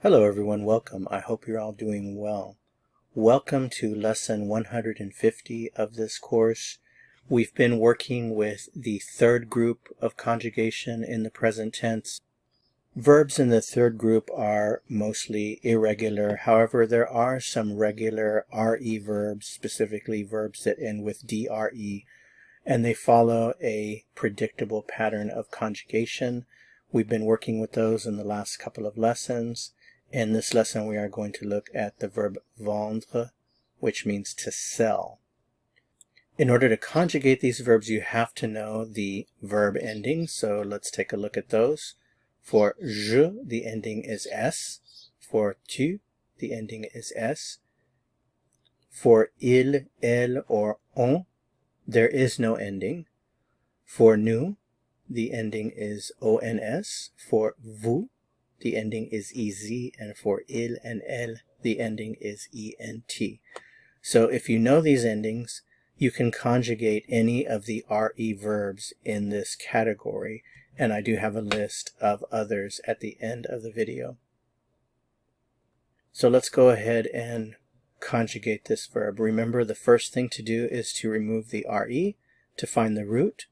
Hello everyone, welcome. I hope you're all doing well. Welcome to lesson 150 of this course. We've been working with the third group of conjugation in the present tense. Verbs in the third group are mostly irregular. However, there are some regular RE verbs, specifically verbs that end with DRE, and they follow a predictable pattern of conjugation. We've been working with those in the last couple of lessons. In this lesson, we are going to look at the verb vendre, which means to sell. In order to conjugate these verbs, you have to know the verb endings. So let's take a look at those. For je, the ending is S. For tu, the ending is S. For il, elle, or on, there is no ending. For nous, the ending is ONS. For vous, the ending is EZ, and for il and elle, the ending is ENT. So if you know these endings, you can conjugate any of the RE verbs in this category, and I do have a list of others at the end of the video. So let's go ahead and conjugate this verb. Remember, the first thing to do is to remove the RE to find the root.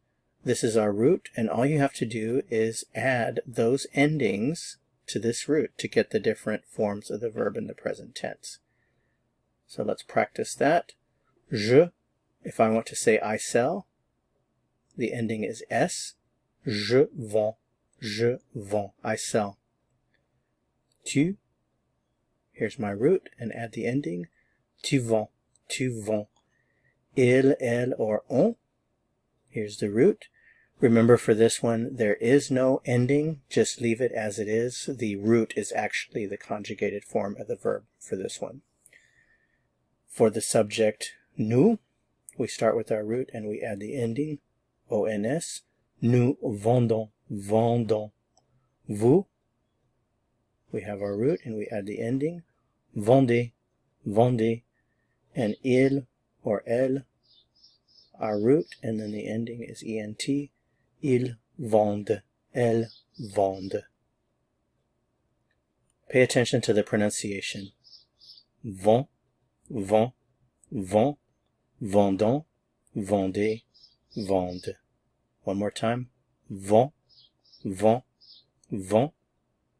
This is our root, and all you have to do is add those endings to this root to get the different forms of the verb in the present tense. So let's practice that. Je, if I want to say I sell, the ending is S. Je vends, I sell. Tu, here's my root, and add the ending. Tu vends. Il, elle, or on, here's the root. Remember, for this one, there is no ending. Just leave it as it is. The root is actually the conjugated form of the verb for this one. For the subject nous, we start with our root and we add the ending, ONS. Nous vendons. Vous, we have our root and we add the ending, vendez. And il or elle, our root, and then the ending is ENT. Ils vendent, elles vendent. Pay attention to the pronunciation. Vend, vendons, vendez, vendent. One more time. Vend, vendons,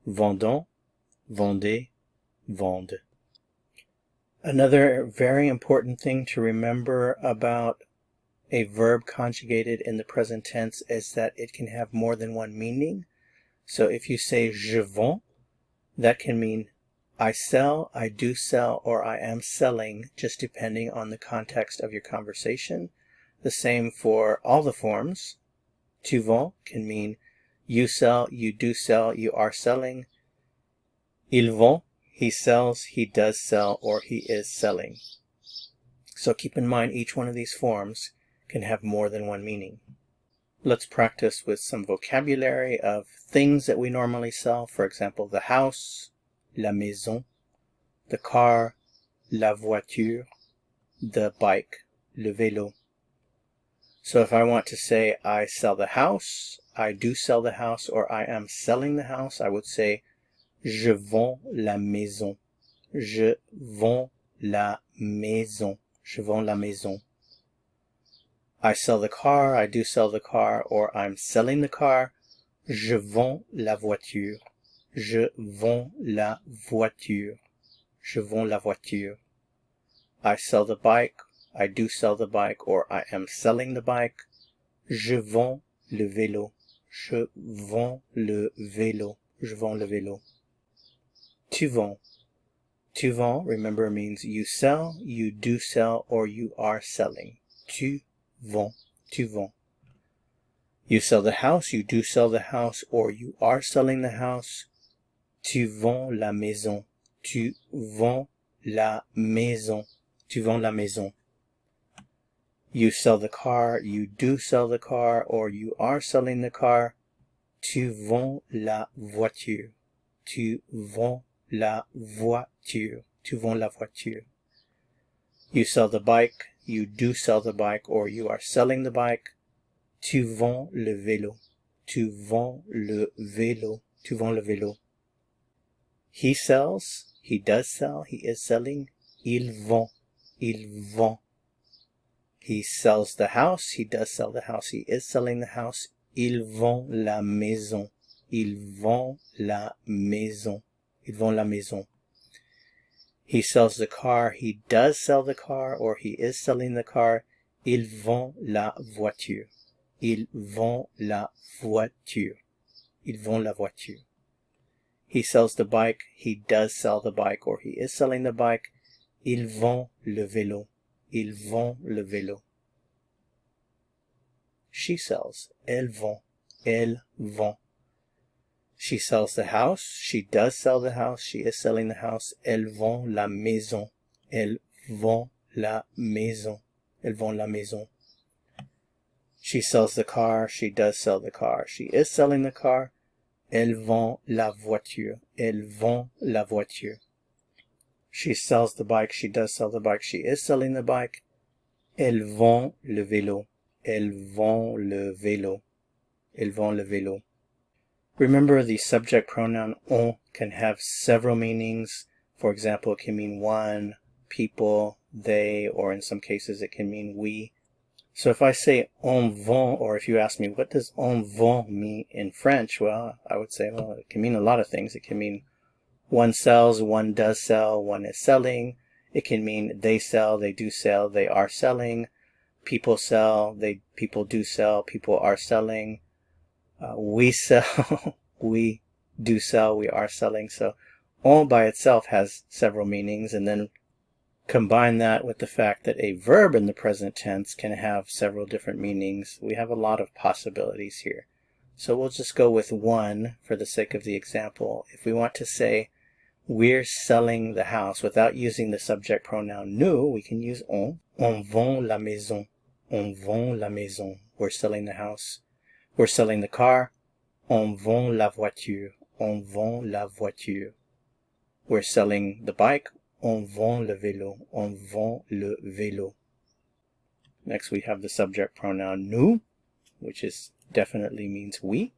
vendez, vendent. Another very important thing to remember about a verb conjugated in the present tense is that it can have more than one meaning. So if you say je vends, that can mean I sell, I do sell, or I am selling, just depending on the context of your conversation. The same for all the forms. Tu vends can mean you sell, you do sell, you are selling. Il vend, he sells, he does sell, or he is selling. So keep in mind each one of these forms can have more than one meaning. Let's practice with some vocabulary of things that we normally sell. For example, the house, la maison, the car, la voiture, the bike, le vélo. So if I want to say I sell the house, I do sell the house, or I am selling the house, I would say je vends la maison. Je vends la maison. Je vends la maison. I sell the car, I do sell the car, or I'm selling the car. Je vends la voiture. Je vends la voiture. Je vends la voiture. I sell the bike, I do sell the bike, or I am selling the bike. Je vends le vélo. Je vends le vélo. Je vends le vélo. Tu vends. Tu vends, remember, means you sell, you do sell, or you are selling. Tu vends. Tu vends. You sell the house, you do sell the house, or you are selling the house. Tu vends la maison. Tu vends la maison. Tu vends la maison. You sell the car, you do sell the car, or you are selling the car. Tu vends la voiture. Tu vends la voiture. Tu vends la voiture. You sell the bike, you do sell the bike, or you are selling the bike. Tu vends le vélo. Tu vends le vélo. Tu vends le vélo. He sells, he does sell, he is selling. Il vend, il vend. He sells the house, he does sell the house, he is selling the house. Il vend la maison, il vend la maison, il vend la maison. He sells the car, he does sell the car, or he is selling the car. Il vend la voiture, il vend la voiture, il vend la voiture. He sells the bike, he does sell the bike, or he is selling the bike. Il vend le vélo, il vend le vélo. She sells, elle vend, elle vend. She sells the house, she does sell the house, she is selling the house. Elle vend la maison, elle vend la maison, elle vend la maison. She sells the car, she does sell the car, she is selling the car. Elle vend la voiture, elle vend la voiture. She sells the bike, she does sell the bike, she is selling the bike. Elle vend le vélo, elle vend le vélo, elle vend le vélo. Remember, the subject pronoun on can have several meanings. For example, it can mean one, people, they, or in some cases it can mean we. So if I say on vend, or if you ask me what does on vend mean in French, well, I would say, well, it can mean a lot of things. It can mean one sells, one does sell, one is selling. It can mean they sell, they do sell, they are selling. People sell, people do sell, people are selling. We sell, we do sell, we are selling. So on by itself has several meanings, and then combine that with the fact that a verb in the present tense can have several different meanings. We have a lot of possibilities here. So we'll just go with one for the sake of the example. If we want to say we're selling the house without using the subject pronoun nous, we can use on. On vend la maison. On vend la maison. We're selling the house. We're selling the car. On vend la voiture. On vend la voiture. We're selling the bike. On vend le vélo. On vend le vélo. Next we have the subject pronoun nous, which definitely means we.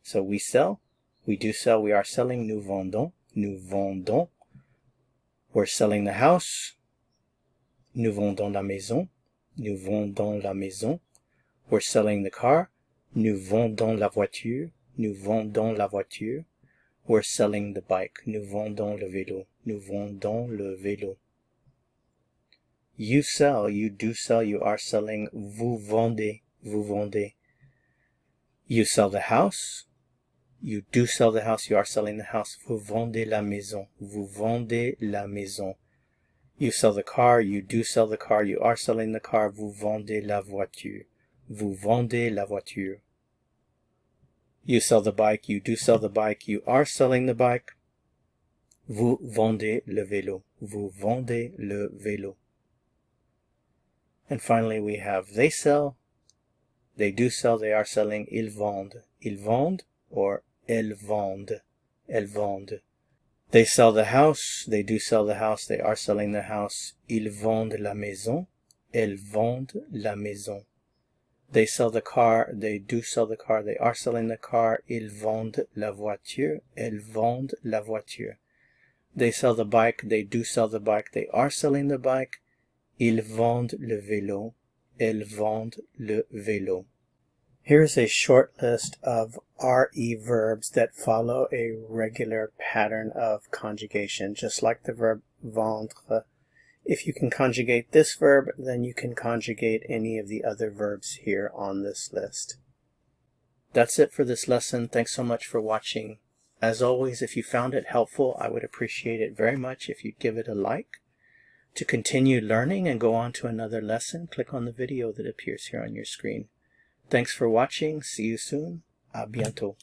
So we sell. We do sell. We are selling. Nous vendons. Nous vendons. We're selling the house. Nous vendons la maison. Nous vendons la maison. We're selling the car. Nous vendons la voiture. Nous vendons la voiture. We're selling the bike. Nous vendons le vélo. Nous vendons le vélo. You sell. You do sell. You are selling. Vous vendez. Vous vendez. You sell the house. You do sell the house. You are selling the house. Vous vendez la maison. Vous vendez la maison. You sell the car. You do sell the car. You are selling the car. Vous vendez la voiture. Vous vendez la voiture. You sell the bike. You do sell the bike. You are selling the bike. Vous vendez le vélo. Vous vendez le vélo. And finally we have they sell. They do sell. They are selling. Ils vendent. Ils vendent or elles vendent. Elles vendent. They sell the house. They do sell the house. They are selling the house. Ils vendent la maison. Elles vendent la maison. They sell the car. They do sell the car. They are selling the car. Ils vendent la voiture. Elles vendent la voiture. They sell the bike. They do sell the bike. They are selling the bike. Ils vendent le vélo. Elles vendent le vélo. Here's a short list of RE verbs that follow a regular pattern of conjugation, just like the verb vendre. If you can conjugate this verb, then you can conjugate any of the other verbs here on this list. That's it for this lesson. Thanks so much for watching. As always, if you found it helpful, I would appreciate it very much if you'd give it a like. To continue learning and go on to another lesson, click on the video that appears here on your screen. Thanks for watching. See you soon. À bientôt.